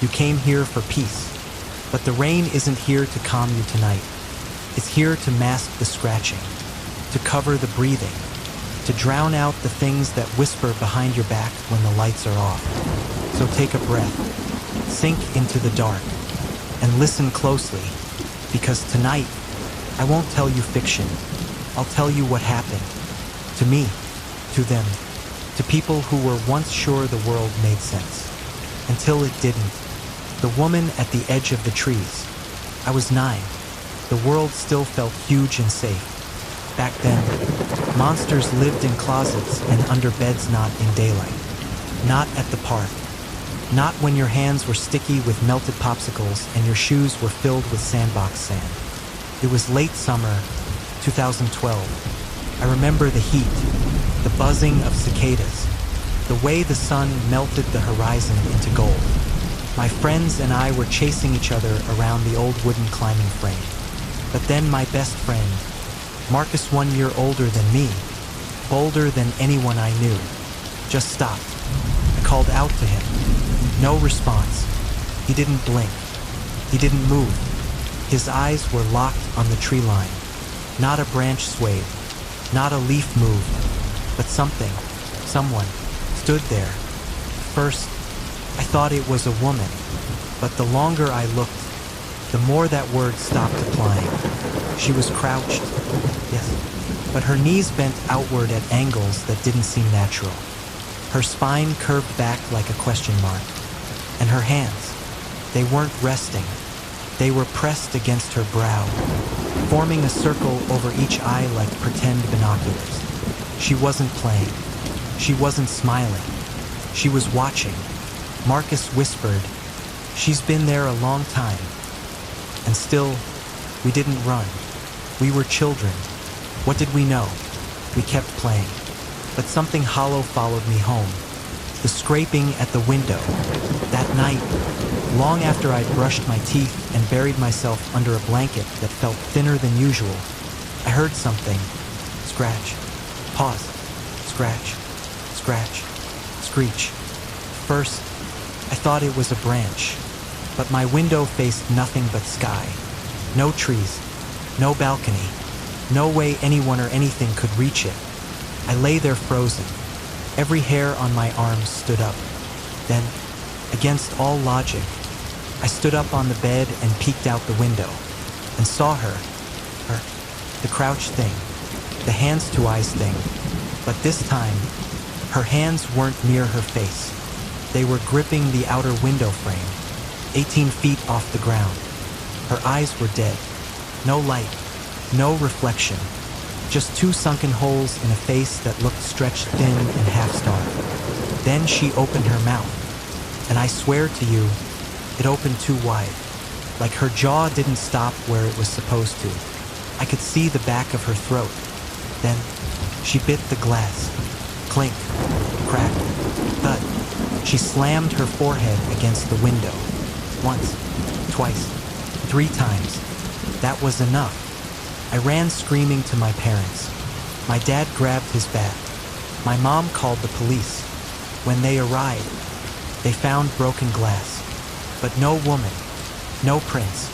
You came here for peace. But the rain isn't here to calm you tonight. It's here to mask the scratching, to cover the breathing, to drown out the things that whisper behind your back when the lights are off. So take a breath, sink into the dark, and listen closely, because tonight, I won't tell you fiction. I'll tell you what happened. To me, to them, to people who were once sure the world made sense. Until it didn't. The woman at the edge of the trees. I was 9. The world still felt huge and safe. Back then, monsters lived in closets and under beds, not in daylight. Not at the park. Not when your hands were sticky with melted popsicles and your shoes were filled with sandbox sand. It was late summer, 2012. I remember the heat, the buzzing of cicadas, the way the sun melted the horizon into gold. My friends and I were chasing each other around the old wooden climbing frame. But then my best friend, Marcus, 1 year older than me, bolder than anyone I knew, just stopped. I called out to him. No response. He didn't blink. He didn't move. His eyes were locked on the tree line. Not a branch swayed. Not a leaf moved. But something, someone, stood there. First, I thought it was a woman, but the longer I looked, the more that word stopped applying. She was crouched, yes, but her knees bent outward at angles that didn't seem natural. Her spine curved back like a question mark, and her hands, they weren't resting. They were pressed against her brow, forming a circle over each eye like pretend binoculars. She wasn't playing. She wasn't smiling. She was watching. Marcus whispered, "She's been there a long time." And still, we didn't run. We were children. What did we know? We kept playing. But something hollow followed me home. The scraping at the window. That night, long after I'd brushed my teeth and buried myself under a blanket that felt thinner than usual, I heard something. Scratch. Pause. Scratch. Scratch. Screech. First, I thought it was a branch, but my window faced nothing but sky. No trees, no balcony, no way anyone or anything could reach it. I lay there frozen. Every hair on my arms stood up. Then, against all logic, I stood up on the bed and peeked out the window and saw her, the crouched thing, the hands to eyes thing. But this time, her hands weren't near her face. They were gripping the outer window frame, 18 feet off the ground. Her eyes were dead. No light, no reflection. Just 2 sunken holes in a face that looked stretched thin and half-starved. Then she opened her mouth, and I swear to you, it opened too wide. Like her jaw didn't stop where it was supposed to. I could see the back of her throat. Then she bit the glass. Clink, crack, thud. She slammed her forehead against the window. Once, twice, 3 times. That was enough. I ran screaming to my parents. My dad grabbed his bat. My mom called the police. When they arrived, they found broken glass. But no woman, no prints,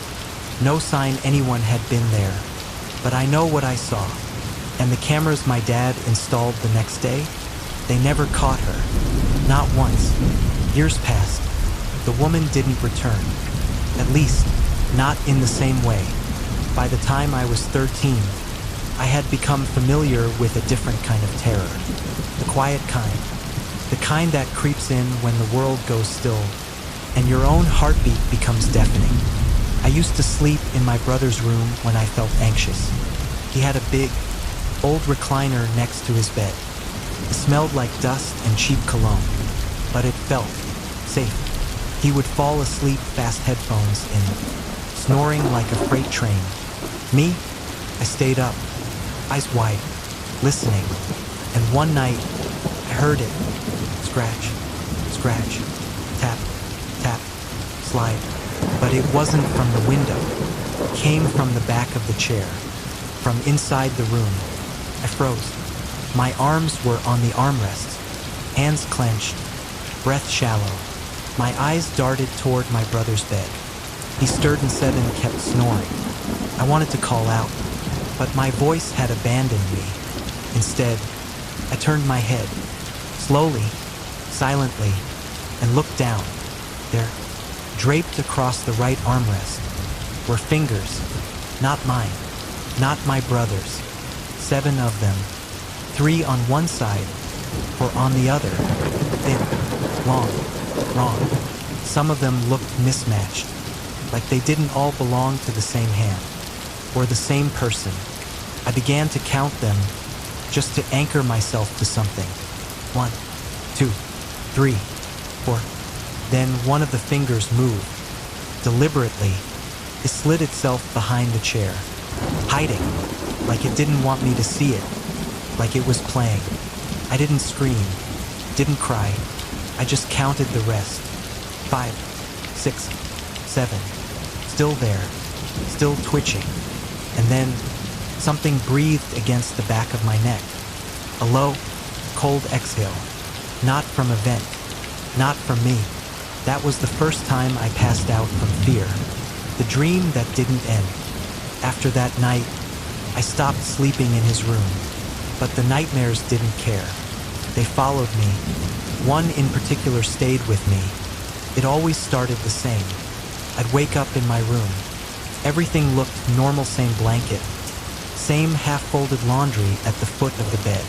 no sign anyone had been there. But I know what I saw. And the cameras my dad installed the next day, they never caught her. Not once. Years passed. The woman didn't return. At least, not in the same way. By the time I was 13, I had become familiar with a different kind of terror. The quiet kind. The kind that creeps in when the world goes still and your own heartbeat becomes deafening. I used to sleep in my brother's room when I felt anxious. He had a big, old recliner next to his bed. It smelled like dust and cheap cologne, but it felt safe. He would fall asleep fast headphones in, snoring like a freight train. Me, I stayed up, eyes wide, listening, and one night, I heard it. Scratch, scratch, tap, tap, slide. But it wasn't from the window. It came from the back of the chair, from inside the room. I froze. My arms were on the armrests, hands clenched, breath shallow. My eyes darted toward my brother's bed. He stirred in 7 and kept snoring. I wanted to call out, but my voice had abandoned me. Instead, I turned my head, slowly, silently, and looked down. There, draped across the right armrest, were fingers, not mine, not my brother's. 7 of them, 3 on one side, 4 on the other, thin, long, wrong. Some of them looked mismatched, like they didn't all belong to the same hand, or the same person. I began to count them, just to anchor myself to something. 1, 2, 3, 4. Then one of the fingers moved. Deliberately, it slid itself behind the chair, hiding, like it didn't want me to see it, like it was playing. I didn't scream, didn't cry. I just counted the rest. 5, 6, 7. Still there, still twitching. And then something breathed against the back of my neck. A low, cold exhale. Not from a vent, not from me. That was the first time I passed out from fear. The dream that didn't end. After that night, I stopped sleeping in his room. But the nightmares didn't care. They followed me. One in particular stayed with me. It always started the same. I'd wake up in my room. Everything looked normal, same blanket, same half-folded laundry at the foot of the bed.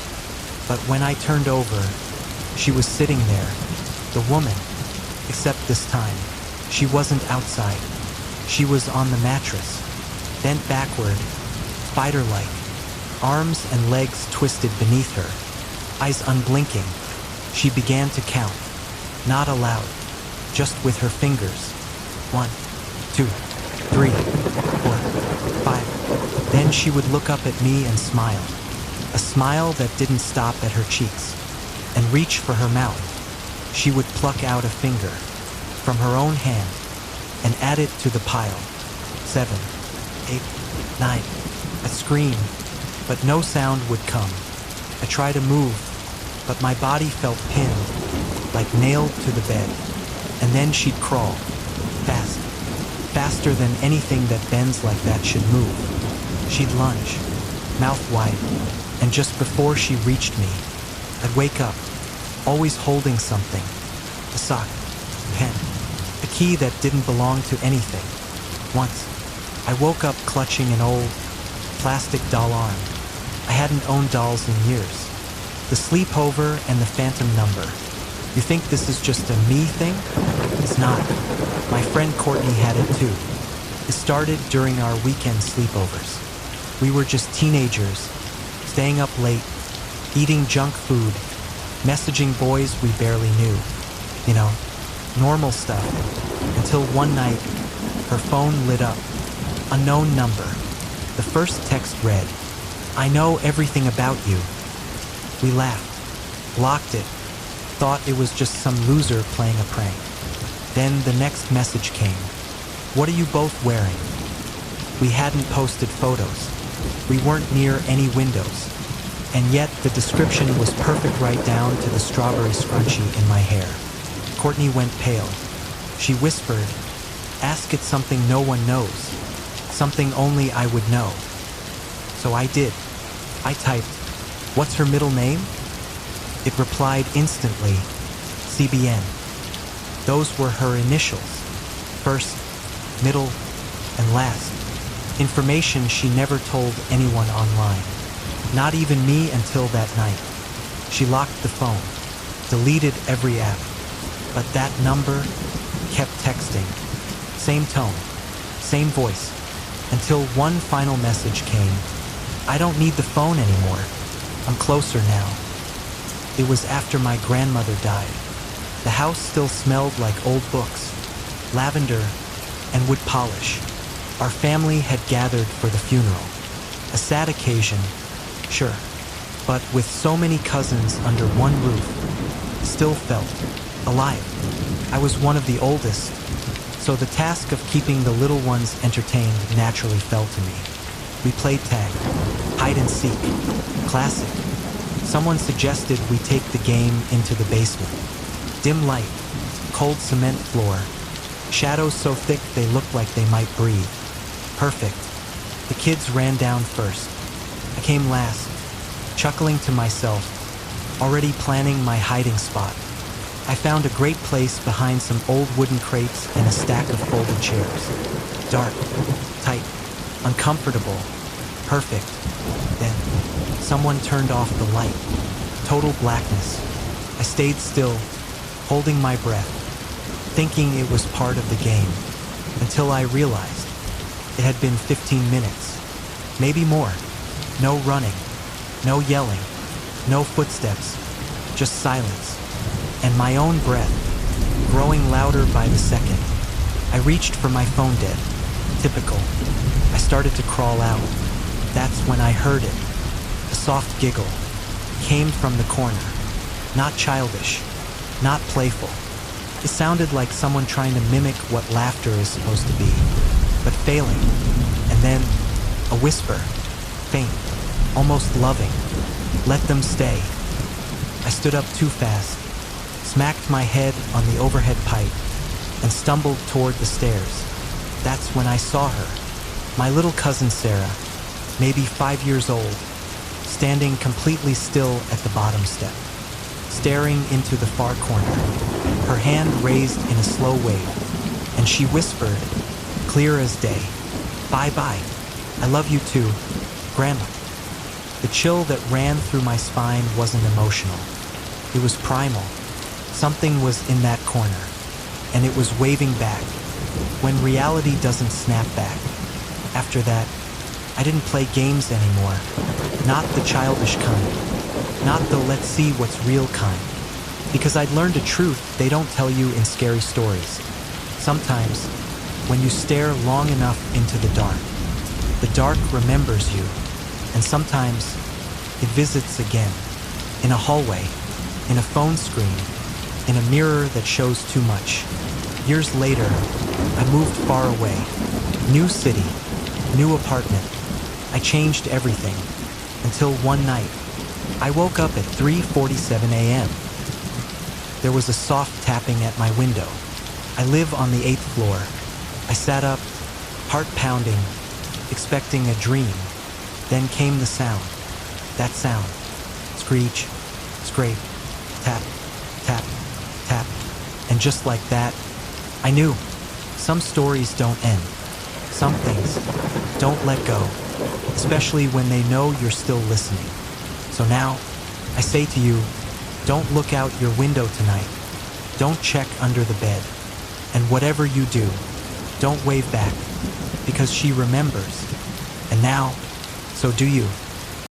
But when I turned over, she was sitting there, the woman, except this time, she wasn't outside. She was on the mattress, bent backward, spider-like, arms and legs twisted beneath her, eyes unblinking. She began to count, not aloud, just with her fingers. 1, 2, 3, 4, 5. Then she would look up at me and smile, a smile that didn't stop at her cheeks, and reach for her mouth. She would pluck out a finger from her own hand and add it to the pile. 7, 8, 9. I screamed, but no sound would come. I tried to move, but my body felt pinned, like nailed to the bed. And then she'd crawl, fast, faster than anything that bends like that should move. She'd lunge, mouth wide, and just before she reached me, I'd wake up, always holding something, a sock, a pen, a key that didn't belong to anything. Once, I woke up clutching an old, plastic doll arm. I hadn't owned dolls in years. The sleepover and the phantom number. You think this is just a me thing? It's not. My friend Courtney had it too. It started during our weekend sleepovers. We were just teenagers, staying up late, eating junk food, messaging boys we barely knew. You know, normal stuff. Until one night, her phone lit up. Unknown number. The first text read, "I know everything about you." We laughed, blocked it, thought it was just some loser playing a prank. Then the next message came. "What are you both wearing?" We hadn't posted photos. We weren't near any windows. And yet the description was perfect right down to the strawberry scrunchie in my hair. Courtney went pale. She whispered, "Ask it something no one knows. Something only I would know." So I did. I typed, "What's her middle name?" It replied instantly, "CBN." Those were her initials. First, middle, and last. Information she never told anyone online. Not even me until that night. She locked the phone, deleted every app. But that number kept texting. Same tone, same voice, until one final message came. "I don't need the phone anymore. I'm closer now." It was after my grandmother died. The house still smelled like old books, lavender, and wood polish. Our family had gathered for the funeral. A sad occasion, sure, but with so many cousins under one roof, still felt alive. I was one of the oldest, so the task of keeping the little ones entertained naturally fell to me. We played tag, hide and seek, classic. Someone suggested we take the game into the basement. Dim light, cold cement floor. Shadows so thick they looked like they might breathe. Perfect. The kids ran down first. I came last, chuckling to myself, already planning my hiding spot. I found a great place behind some old wooden crates and a stack of folded chairs. Dark, tight, uncomfortable, perfect. Then, someone turned off the light. Total blackness. I stayed still, holding my breath, thinking it was part of the game, until I realized it had been 15 minutes, maybe more. No running, no yelling, no footsteps, just silence, and my own breath, growing louder by the second. I reached for my phone dead. Typical. I started to crawl out. That's when I heard it. A soft giggle came from the corner. Not childish, not playful. It sounded like someone trying to mimic what laughter is supposed to be, but failing. And then, a whisper, faint, almost loving. Let them stay. I stood up too fast, smacked my head on the overhead pipe, and stumbled toward the stairs. That's when I saw her, my little cousin Sarah, maybe 5 years old, standing completely still at the bottom step, staring into the far corner, her hand raised in a slow wave, and she whispered, clear as day, "Bye-bye. I love you too, Grandma." The chill that ran through my spine wasn't emotional. It was primal. Something was in that corner, and it was waving back, when reality doesn't snap back. After that, I didn't play games anymore. Not the childish kind. Not the let's see what's real kind. Because I'd learned a truth they don't tell you in scary stories. Sometimes, when you stare long enough into the dark remembers you. And sometimes, it visits again. In a hallway, in a phone screen, in a mirror that shows too much. Years later, I moved far away. New city, new apartment. I changed everything. Until one night, I woke up at 3:47 a.m. There was a soft tapping at my window. I live on the 8th floor. I sat up, heart pounding, expecting a dream. Then came the sound. That sound. Screech, scrape, tap, tap, tap. And just like that, I knew. Some stories don't end. Some things don't let go, especially when they know you're still listening. So now, I say to you, don't look out your window tonight. Don't check under the bed. And whatever you do, don't wave back, because she remembers. And now, so do you.